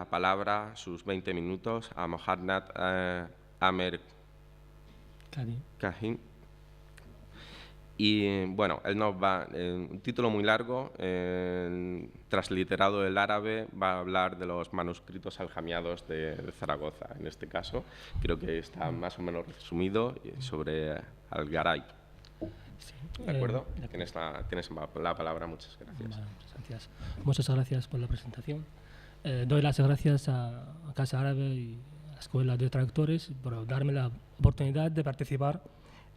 la palabra, sus 20 minutos, a Mohammad Amer Kahin. Y bueno, él nos va, un título muy largo, transliterado del árabe, va a hablar de los manuscritos aljamiados de Zaragoza, en este caso. Creo que está más o menos resumido sobre Al-Garay. Sí, ¿De acuerdo? Tienes la palabra, muchas gracias. Vale, muchas gracias por la presentación. Doy las gracias a Casa Árabe y a la Escuela de Traductores por darme la oportunidad de participar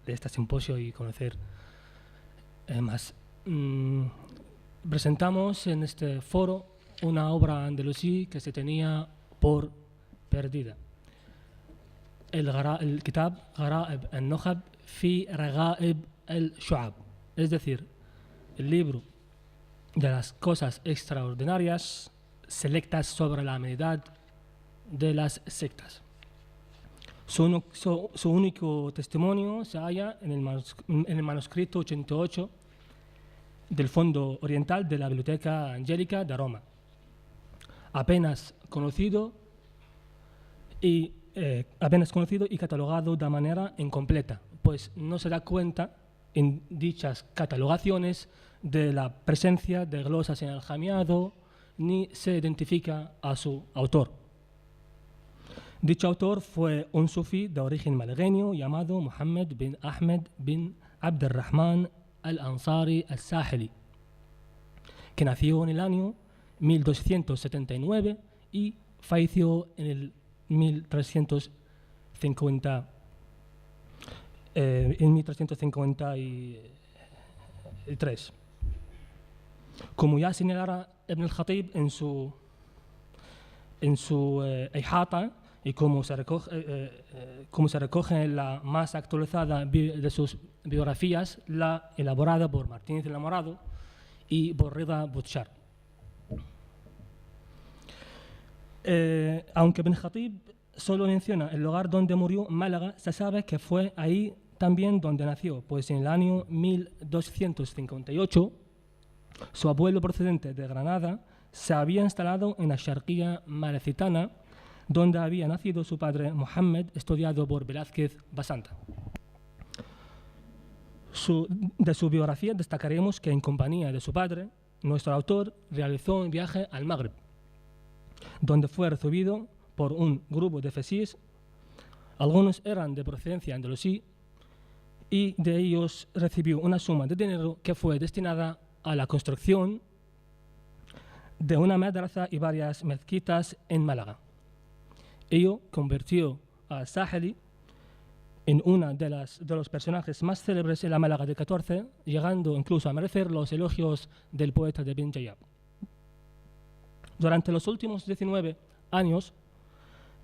de este simposio y conocer más. Presentamos en este foro una obra andalusí que se tenía por perdida. El Kitab Gharaib al-Nukhab fi Raghaib al-Shu'ab, es decir, el libro de las cosas extraordinarias selectas sobre la amenidad de las sectas. Su único testimonio se halla en el manuscrito 88 del Fondo Oriental de la Biblioteca Angélica de Roma, apenas conocido y catalogado de manera incompleta, pues no se da cuenta en dichas catalogaciones de la presencia de glosas en aljamiado ni se identifica a su autor. Dicho autor fue un sufí de origen malagueño llamado Muhammad bin Ahmed bin Abd al-Rahman al-Ansari al-Sahili, que nació en el año 1279 y falleció en el 1353. Como ya señalara Ibn al-Khatib en su Ihata, y como se recoge en la más actualizada de sus biografías, la elaborada por Martínez Enamorado y por Rida Butchar. Aunque Ibn Khatib solo menciona el lugar donde murió, Málaga, se sabe que fue ahí también donde nació, pues en el año 1258 su abuelo procedente de Granada se había instalado en la Sharqía malacitana, donde había nacido su padre Mohammed, estudiado por Velázquez Basanta. De su biografía destacaremos que en compañía de su padre, nuestro autor realizó un viaje al Magreb, donde fue recibido por un grupo de fesíes. Algunos eran de procedencia andalusí y de ellos recibió una suma de dinero que fue destinada a la construcción de una madrasa y varias mezquitas en Málaga. Ello convirtió a Sahili en uno de los personajes más célebres en la Málaga del 14, llegando incluso a merecer los elogios del poeta de Ibn Jayab. Durante los últimos 19 años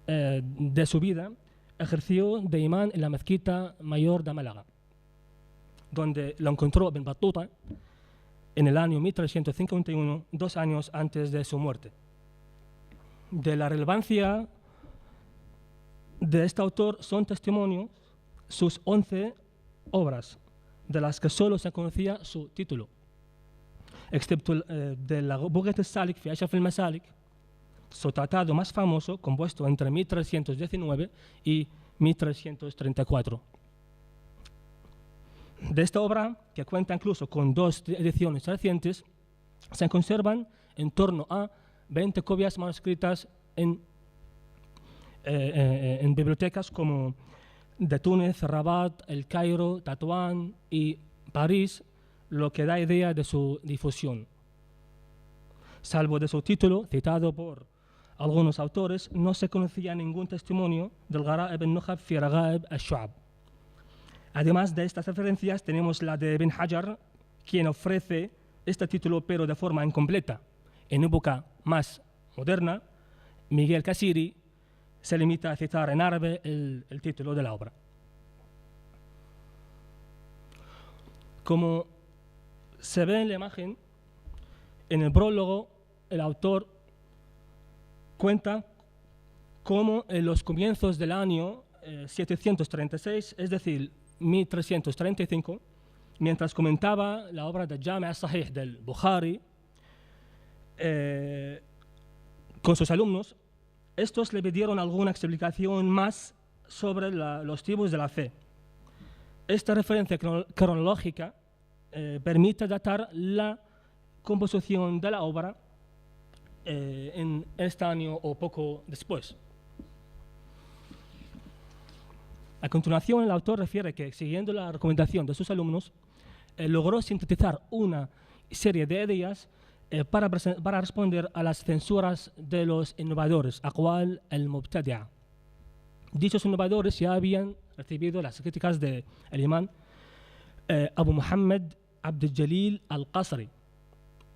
de su vida, ejerció de imán en la mezquita mayor de Málaga, donde lo encontró Ibn Battuta en el año 1351, 2 años antes de su muerte. De la relevancia de este autor son testimonios sus 11 obras, de las que solo se conocía su título, excepto de la Bughat al-Salik fi Ashraf al-Masalik, su tratado más famoso, compuesto entre 1319 y 1334. De esta obra, que cuenta incluso con 2 ediciones recientes, se conservan en torno a 20 copias manuscritas en bibliotecas como de Túnez, Rabat, El Cairo, Tetuán y París, lo que da idea de su difusión. Salvo de su título, citado por algunos autores, no se conocía ningún testimonio del Gharaib al-Nukhab fi Raghaib al-Shu'ab. Además de estas referencias, tenemos la de Ibn Hajar, quien ofrece este título pero de forma incompleta. En época más moderna, Miguel Casiri se limita a citar en árabe el título de la obra. Como se ve en la imagen, en el prólogo el autor cuenta cómo en los comienzos del año 736, es decir, 1335, mientras comentaba la obra de Jami' al-Sahih del Bukhari con sus alumnos, Estos le pidieron alguna explicación más sobre los tipos de la fe. Esta referencia cronológica permite datar la composición de la obra en este año o poco después. A continuación, el autor refiere que, siguiendo la recomendación de sus alumnos, logró sintetizar una serie de ideas para responder a las censuras de los innovadores, aqwal al-mubtadi'a. Dichos innovadores ya habían recibido las críticas del imán Abu Muhammad Abd al-Jalil al-Qasri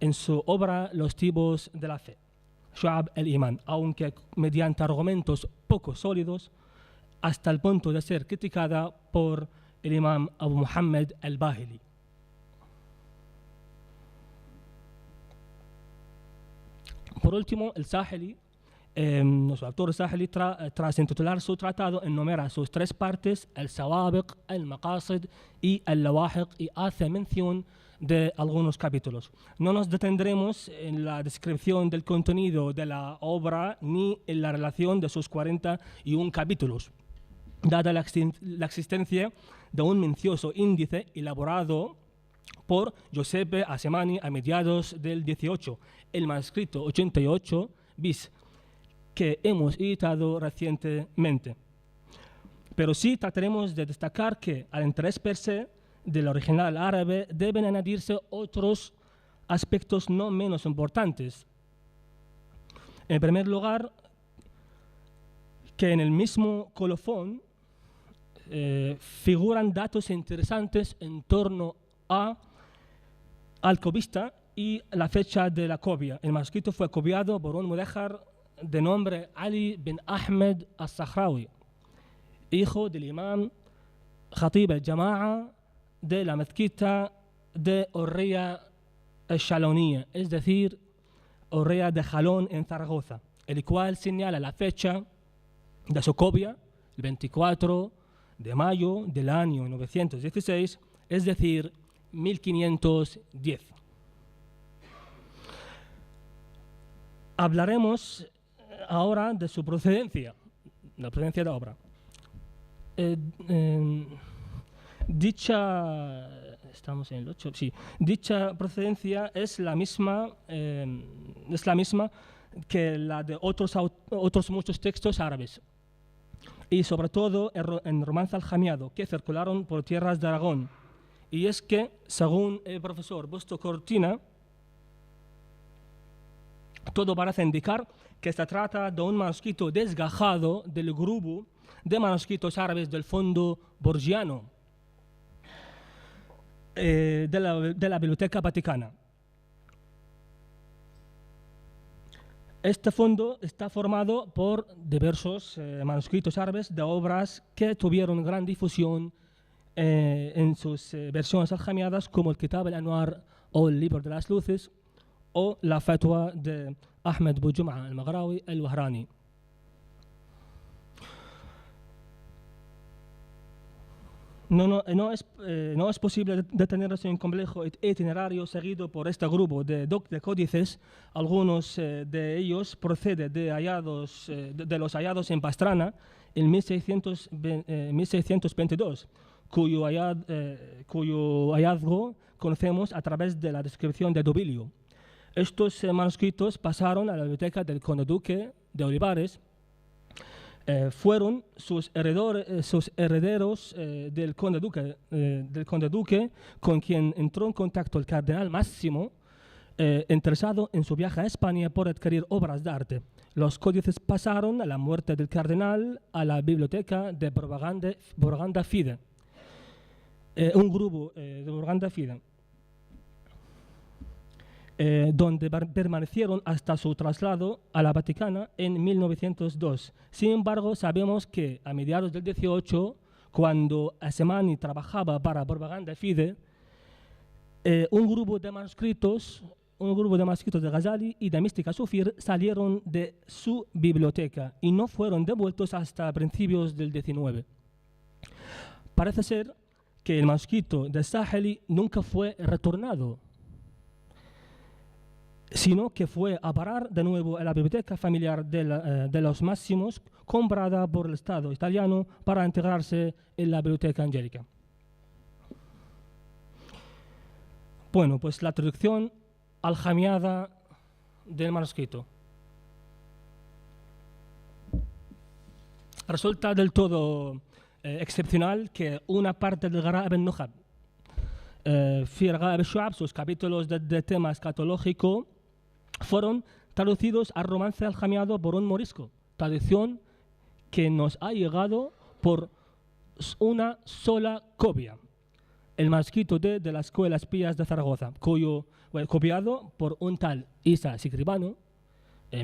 en su obra Los tipos de la fe, Shu'ab al-Iman, aunque mediante argumentos poco sólidos, hasta el punto de ser criticada por el imán Abu Muhammad al-Bahili. Por último, el Sahili, nuestro autor Sahili, tras intitular su tratado, enumera sus tres partes, el Sawabiq, el Maqasid y el Lawahiq, y hace mención de algunos capítulos. No nos detendremos en la descripción del contenido de la obra ni en la relación de sus 41 capítulos, dada la existencia de un minucioso índice elaborado por Giuseppe Asemani a mediados del 18, el manuscrito 88 bis, que hemos editado recientemente. Pero sí trataremos de destacar que al interés per se del original árabe deben añadirse otros aspectos no menos importantes. En primer lugar, que en el mismo colofón figuran datos interesantes en torno al copista y la fecha de la copia. El manuscrito fue copiado por un mudéjar de nombre Ali bin Ahmed al-Sahrawi, hijo del imán Khatib al-Jama'a de la mezquita de Orría al-Shalonía, es decir, Orría de Jalón en Zaragoza, el cual señala la fecha de su copia, el 24 de mayo del año 916, es decir, 1510. Hablaremos ahora de su procedencia, la procedencia de la obra. Dicha procedencia es la misma que la de otros muchos textos árabes, y sobre todo en romance aljamiado que circularon por tierras de Aragón. Y es que, según el profesor Busto Cortina, todo parece indicar que se trata de un manuscrito desgajado del grupo de manuscritos árabes del fondo borgiano de la Biblioteca Vaticana. Este fondo está formado por diversos manuscritos árabes de obras que tuvieron gran difusión en sus versiones aljamiadas, como el Kitab al-Anwar o el Libro de las Luces o la Fatwa de Ahmed Boujum'a al-Maghrawi al-Wahrani. No es posible detenerse en un complejo itinerario seguido por este grupo de códices. Algunos de ellos proceden de los hallados en Pastrana en 1622, cuyo hallazgo conocemos a través de la descripción de Dobilio. Estos manuscritos pasaron a la biblioteca del conde duque de Olivares. Fueron sus herederos del conde duque, con quien entró en contacto el cardenal Máximo, interesado en su viaje a España por adquirir obras de arte. Los códices pasaron a la muerte del cardenal a la biblioteca de Borganda Fide, un grupo de Borganda Fide, donde permanecieron hasta su traslado a la Vaticana en 1902. Sin embargo, sabemos que a mediados del 18, cuando Asemani trabajaba para Propaganda Fide, un grupo de manuscritos de Ghazali y de Mística Sufir salieron de su biblioteca y no fueron devueltos hasta principios del 19. Parece ser que el manuscrito de Sahili nunca fue retornado. sino que fue a parar de nuevo a la biblioteca familiar de los Máximos, comprada por el Estado italiano para integrarse en la Biblioteca Angelica. Bueno, pues la traducción aljamiada del manuscrito. Resulta del todo excepcional que una parte del Gharaib al-Nukhab, fi Gharaib al-Shu'ab, sus capítulos de tema escatológico, fueron traducidos al romance aljamiado por un morisco, traducción que nos ha llegado por una sola copia, el manuscrito de la Escuela Espías de Zaragoza, copiado por un tal Isa Sicribano,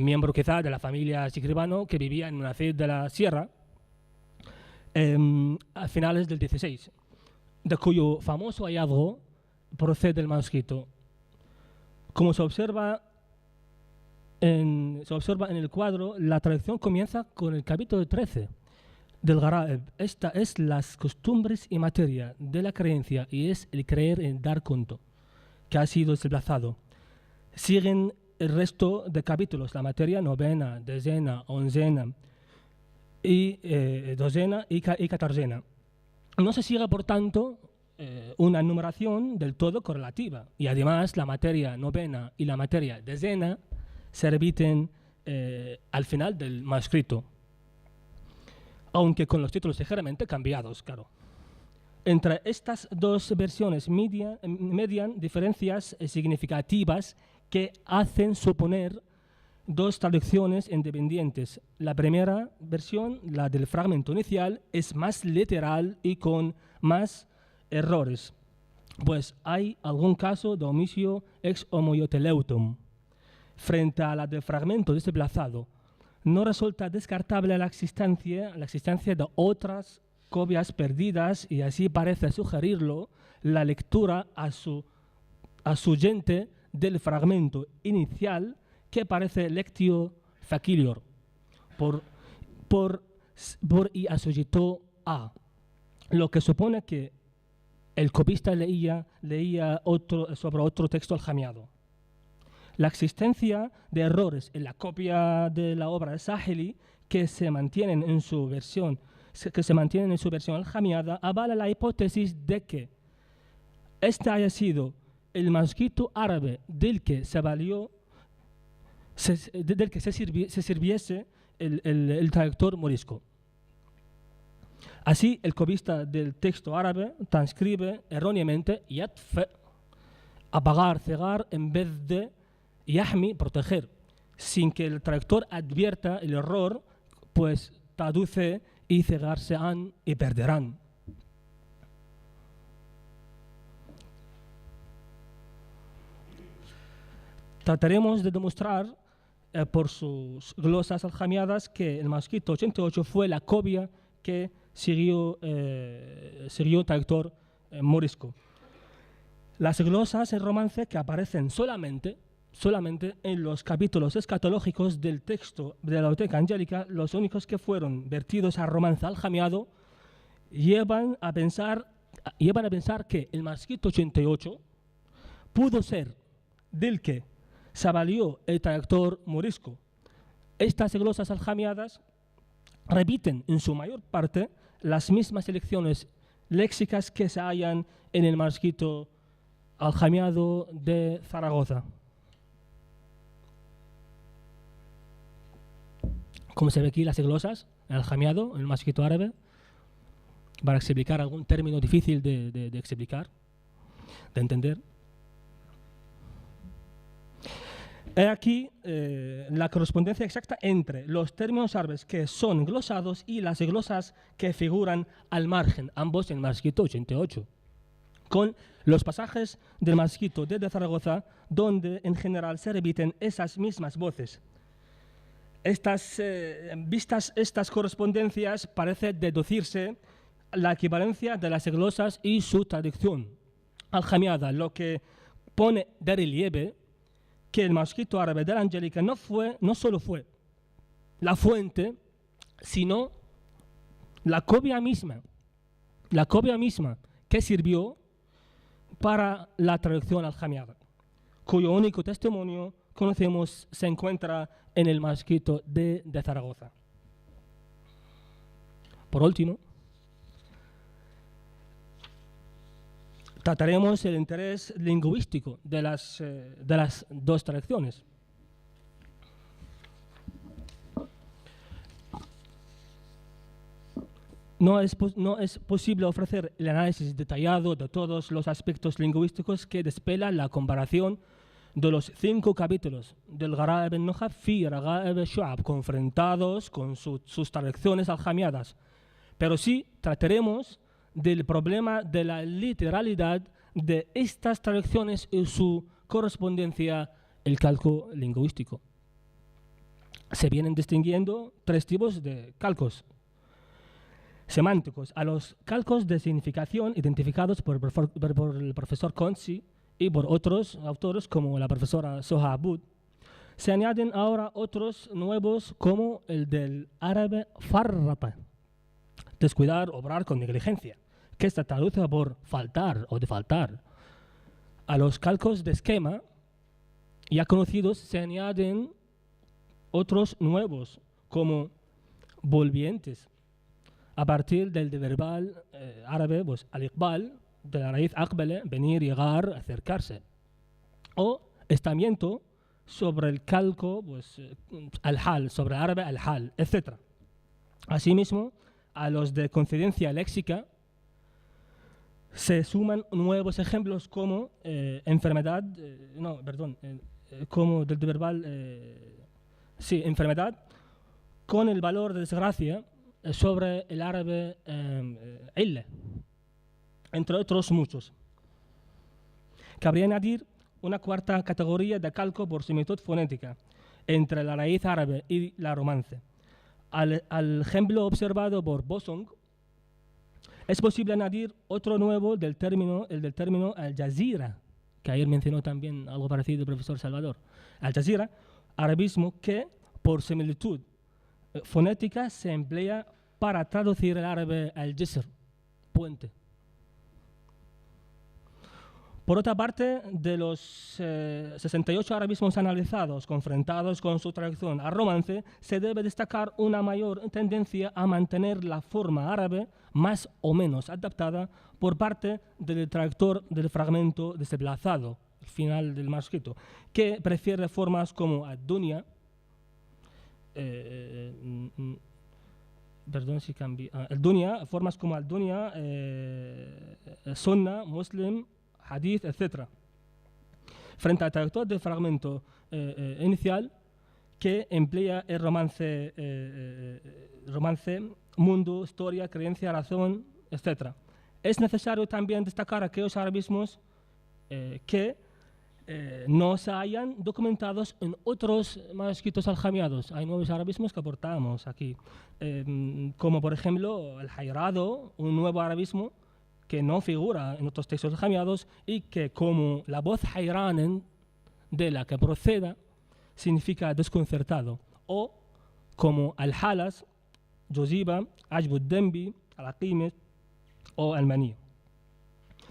miembro quizá de la familia Sicribano que vivía en una ciudad de la sierra a finales del 16, de cuyo famoso hallazgo procede el manuscrito. Como se observa en el cuadro, la traducción comienza con el capítulo 13 del Gharaib. Esta es las costumbres y materia de la creencia y es el creer en dar conto, que ha sido desplazado. Siguen el resto de capítulos, la materia novena, decena, oncena y docena y catorcena. No se sigue, por tanto, una numeración del todo correlativa, y además la materia novena y la materia decena se repiten al final del manuscrito, aunque con los títulos ligeramente cambiados, claro. Entre estas dos versiones median diferencias significativas que hacen suponer dos traducciones independientes. La primera versión, la del fragmento inicial, es más literal y con más errores, pues hay algún caso de omisio ex homoioteleutum. Frente a la del fragmento desplazado, no resulta descartable la existencia de otras copias perdidas, y así parece sugerirlo la lectura asuyente del fragmento inicial, que parece lectio facilior por y asuyito a, lo que supone que el copista leía sobre otro texto aljamiado. La existencia de errores en la copia de la obra de Sahili que se mantienen en su versión aljamiada avala la hipótesis de que este haya sido el manuscrito árabe del que se sirviese el traductor morisco. Así, el copista del texto árabe transcribe erróneamente yatf, apagar, cegar, en vez de yahmi, proteger, sin que el traductor advierta el error, pues traduce y cegarse han y perderán. Trataremos de demostrar por sus glosas aljamiadas que el manuscrito 88 fue la copia que siguió el traductor morisco. Las glosas en romance que aparecen solamente en los capítulos escatológicos del texto de la Biblioteca Angelica, los únicos que fueron vertidos al romance aljamiado, llevan a pensar que el manuscrito 88 pudo ser del que se valió el traductor morisco. Estas glosas aljamiadas repiten en su mayor parte las mismas selecciones léxicas que se hallan en el manuscrito aljamiado de Zaragoza. Como se ve aquí, las glosas, el aljamiado, en el manuscrito árabe, para explicar algún término difícil de explicar, de entender. He aquí la correspondencia exacta entre los términos árabes que son glosados y las glosas que figuran al margen, ambos en el manuscrito 88, con los pasajes del manuscrito de Zaragoza, donde en general se repiten esas mismas voces. Vistas estas correspondencias, parece deducirse la equivalencia de las glosas y su traducción aljamiada, lo que pone de relieve que el manuscrito árabe de la Angélica no solo fue la fuente, sino la copia misma que sirvió para la traducción aljamiada, cuyo único testimonio conocemos se encuentra en el manuscrito de Zaragoza. Por último, trataremos el interés lingüístico de las dos traducciones. No es posible ofrecer el análisis detallado de todos los aspectos lingüísticos que desvelan la comparación de los 5 capítulos del Gharaib al-Nukhab fi Raghaib al-Shu'ab, confrontados con sus traducciones aljamiadas. Pero sí trataremos del problema de la literalidad de estas traducciones y su correspondencia al calco lingüístico. Se vienen distinguiendo 3 tipos de calcos semánticos: a los calcos de significación identificados por el profesor Konzi y por otros autores como la profesora Soha Aboud. Se añaden ahora otros nuevos como el del árabe farrata, descuidar, obrar con negligencia, que se traduce por faltar o defaltar. A los calcos de esquema ya conocidos se añaden otros nuevos como volvientes, a partir del verbal árabe pues, al-iqbal, de la raíz aqbala, venir, llegar, acercarse, o estamiento sobre el calco pues, al-hal, sobre el árabe al-hal, etc. Asimismo, a los de coincidencia léxica se suman nuevos ejemplos como enfermedad, como del verbal, enfermedad, con el valor de desgracia sobre el árabe illa, entre otros muchos. Cabría añadir una cuarta categoría de calco por similitud fonética entre la raíz árabe y la romance. Al ejemplo observado por Bosong, es posible añadir otro nuevo el del término al-jazira, que ayer mencionó también algo parecido el profesor Salvador. Al-jazira, arabismo que, por similitud fonética, se emplea para traducir el árabe al-jisr, puente. Por otra parte, de los 68 arabismos analizados, confrontados con su traducción al romance, se debe destacar una mayor tendencia a mantener la forma árabe más o menos adaptada por parte del traductor del fragmento desplazado, al final del manuscrito, que prefiere formas como ad-dunya, formas como al-dunya, sunna, muslim, hadith, etc. Frente al traductor del fragmento inicial que emplea el romance, mundo, historia, creencia, razón, etc. Es necesario también destacar aquellos arabismos que no se hayan documentados en otros manuscritos aljamiados. Hay nuevos arabismos que aportamos aquí, como por ejemplo el hayrado, un nuevo arabismo que no figura en otros textos aljamiados y que, como la voz hayranen de la que proceda, significa desconcertado, o como al-halas, Josiba, Ajbud-Dembi, al-Aqimet o al-Mani.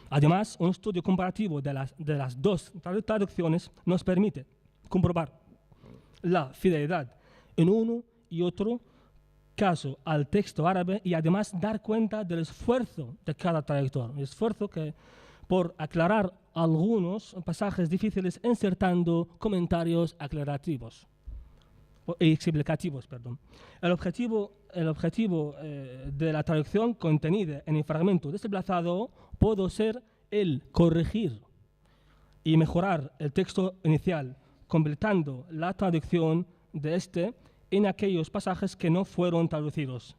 Además, un estudio comparativo de las dos traducciones nos permite comprobar la fidelidad en uno y otro caso al texto árabe y además dar cuenta del esfuerzo de cada traductor, el esfuerzo que por aclarar algunos pasajes difíciles insertando comentarios aclarativos y explicativos. El objetivo de la traducción contenida en el fragmento desplazado puede ser el corregir y mejorar el texto inicial, completando la traducción de este en aquellos pasajes que no fueron traducidos.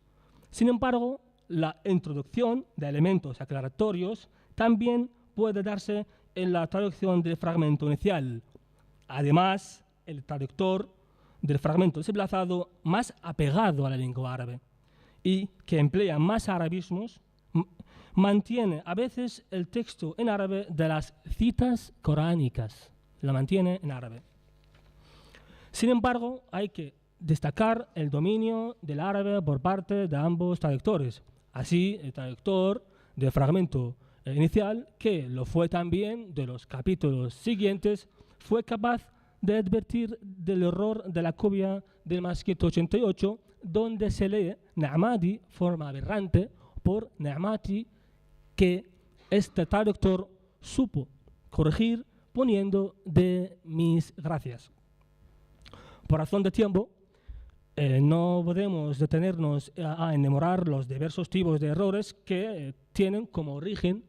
Sin embargo, la introducción de elementos aclaratorios también puede darse en la traducción del fragmento inicial. Además, el traductor del fragmento desplazado más apegado a la lengua árabe y que emplea más arabismos, mantiene a veces el texto en árabe de las citas coránicas, la mantiene en árabe. Sin embargo, hay que destacar el dominio del árabe por parte de ambos traductores. Así, el traductor del fragmento inicial, que lo fue también de los capítulos siguientes, fue capaz de advertir del error de la copia del manuscrito 88, donde se lee Na'madi, forma aberrante, por Na'mati, que este traductor supo corregir poniendo de mis gracias. Por razón de tiempo, no podemos detenernos a enumerar los diversos tipos de errores que tienen como origen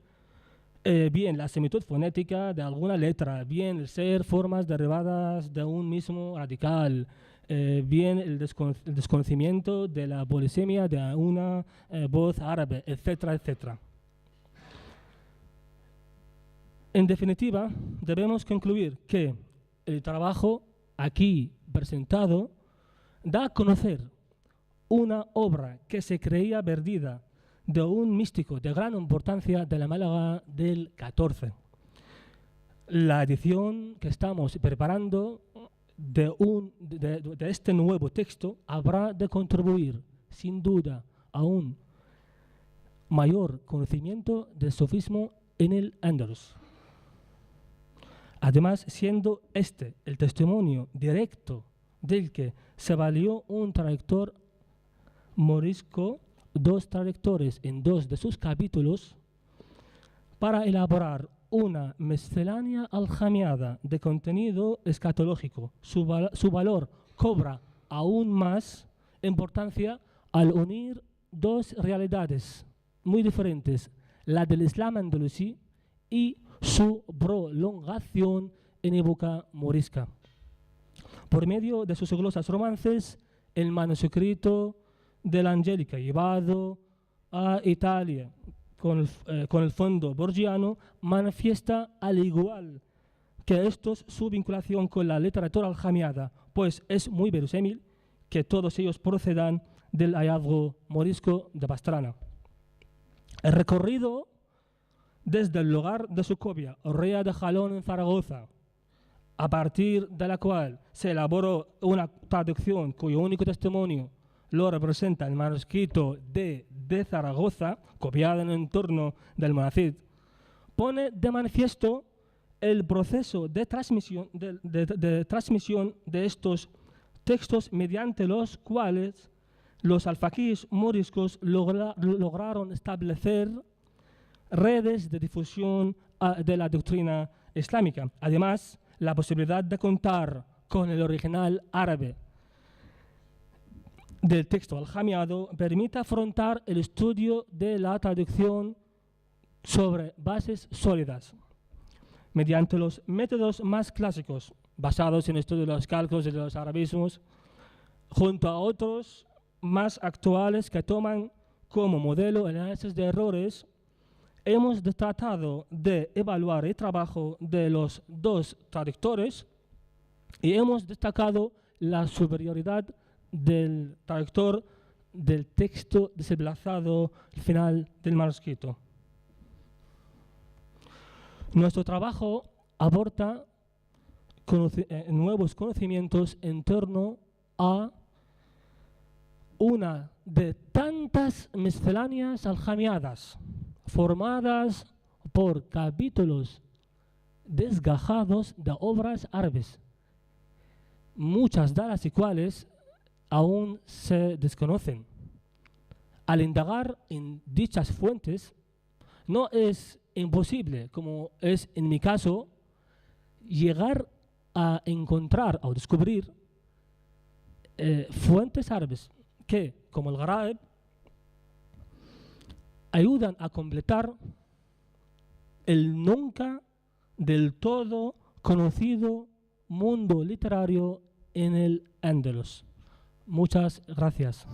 bien la similitud fonética de alguna letra, bien el ser formas derivadas de un mismo radical, bien el desconocimiento de la polisemia de una voz árabe, etcétera, etcétera. En definitiva, debemos concluir que el trabajo aquí presentado da a conocer una obra que se creía perdida de un místico de gran importancia de la Málaga del 14. La edición que estamos preparando de este nuevo texto habrá de contribuir, sin duda, a un mayor conocimiento del sufismo en el Andalus. Además, siendo este el testimonio directo del que se valió un traductor morisco, dos traductores en dos de sus capítulos, para elaborar una miscelánea aljamiada de contenido escatológico. Su valor cobra aún más importancia al unir dos realidades muy diferentes, la del Islam andalusí y su prolongación en época morisca. Por medio de sus glosas romances, el manuscrito de la Angélica llevado a Italia con el fondo borgiano manifiesta al igual que estos su vinculación con la literatura aljamiada, pues es muy verosímil que todos ellos procedan del hallazgo morisco de Pastrana. El recorrido desde el lugar de su copia, Orrea de Jalón en Zaragoza, a partir de la cual se elaboró una traducción cuyo único testimonio lo representa el manuscrito de Zaragoza, copiado en el entorno del Monacid, pone de manifiesto el proceso de transmisión de estos textos mediante los cuales los alfaquíes moriscos lograron establecer redes de difusión de la doctrina islámica. Además, la posibilidad de contar con el original árabe del texto aljamiado permite afrontar el estudio de la traducción sobre bases sólidas, mediante los métodos más clásicos, basados en el estudio de los cálculos y de los arabismos, junto a otros más actuales que toman como modelo el análisis de errores. Hemos tratado de evaluar el trabajo de los dos traductores y hemos destacado la superioridad del traductor del texto desplazado al final del manuscrito. Nuestro trabajo aporta nuevos conocimientos en torno a una de tantas misceláneas aljamiadas formadas por capítulos desgajados de obras árabes, muchas de las cuales aún se desconocen. Al indagar en dichas fuentes, no es imposible, como es en mi caso, llegar a encontrar o descubrir fuentes árabes que, como el Gharaib, ayudan a completar el nunca del todo conocido mundo literario en el Andalus. Muchas gracias.